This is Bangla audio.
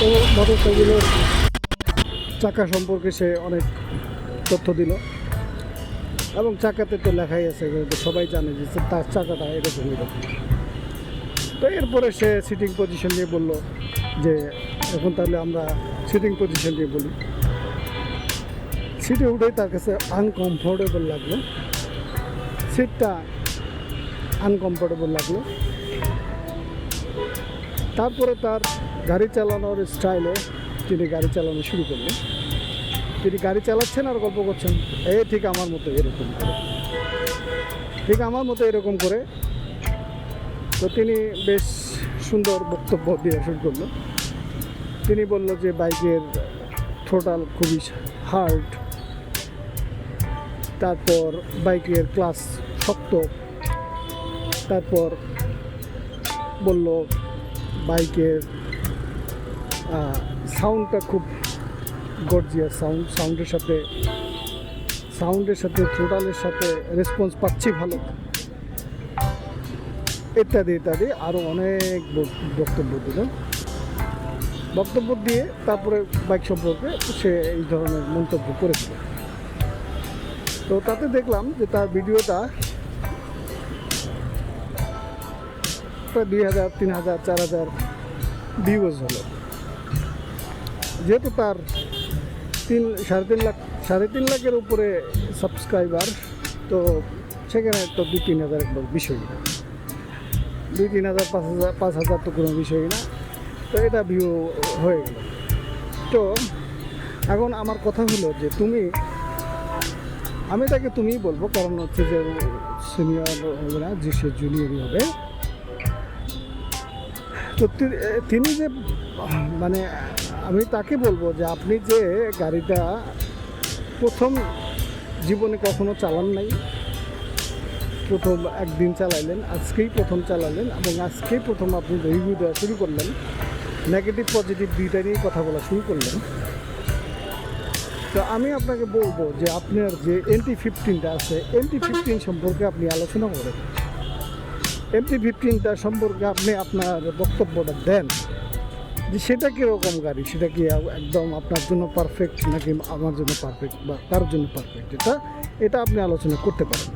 তো মোটরসাইকেলের চাকা সম্পর্কে সে অনেক তথ্য দিল এবং চাকাতে তো লেখাই আছে, তো সবাই জানে যে তার চাকাটা এরকম এরকম। তো এরপরে সে সিটিং পজিশন নিয়ে বললো যে এখন তাহলে আমরা সিটিং পজিশন নিয়ে বলি। সিটে উঠেই তার কাছে আনকমফোর্টেবল লাগলো, সিটটা আনকমফোর্টেবল লাগলো। তারপরে তার গাড়ি চালানোর স্টাইলে তিনি গাড়ি চালানো শুরু করলেন। তিনি গাড়ি চালাচ্ছেন আর গল্প করছেন, ঠিক আমার মতো এরকম করে, ঠিক আমার মতো এরকম করে। তো তিনি বেশ সুন্দর বক্তব্য দিয়ে শুরু করলো। তিনি বলল যে বাইকের থ্রোটাল খুবই হার্ড, তারপর বাইকের ক্লাস শক্ত, তারপর বলল বাইকের সাউন্ডটা খুব গর্জিয়াস সাউন্ডের সাথে থ্রোটালের সাথে রেসপন্স পাচ্ছি ভালো, ইত্যাদি ইত্যাদি আরও অনেক বক্তব্য দিল। বক্তব্য দিয়ে তারপরে বাইক সম্পর্কে সে এই ধরনের মন্তব্য করেছিল। তো তাতে দেখলাম যে তার ভিডিওটা প্রায় 2000, 3000, 4000 ভিউজ হলো। যেহেতু তার 3.5 লাখের উপরে সাবস্ক্রাইবার, তো সেখানে তো 2-3 হাজার একবার বিষয় না, 2-3 হাজার 5,000 তো কোনো বিষয়ই না। তো এটা ভিউ হয়ে গেল। তো এখন আমার কথা হলো যে আমি তাকে তুমিই বলবো, কারণ হচ্ছে যে সিনিয়র হবে না, যে সে জুনিয়রই হবে। তো তিনি যে মানে আমি তাকে বলবো যে আপনি যে গাড়িটা প্রথম জীবনে কখনো চালান নাই, প্রথম একদিন চালাইলেন, আজকেই প্রথম চালালেন এবং আজকেই প্রথম আপনি রিভিউ দেওয়া শুরু করলেন, নেগেটিভ পজিটিভ দুইটা নিয়েই কথা বলা শুরু করলেন। তো আমি আপনাকে বলবো যে আপনার যে NT15টা আছে, NT15 সম্পর্কে আপনি আলোচনা করেন, NT15টা সম্পর্কে আপনি আপনার বক্তব্যটা দেন যে সেটা কীরকম গাড়ি, সেটা কি একদম আপনার জন্য পারফেক্ট নাকি আমার জন্য পারফেক্ট বা কারোর জন্য পারফেক্ট, এটা আপনি আলোচনা করতে পারেন।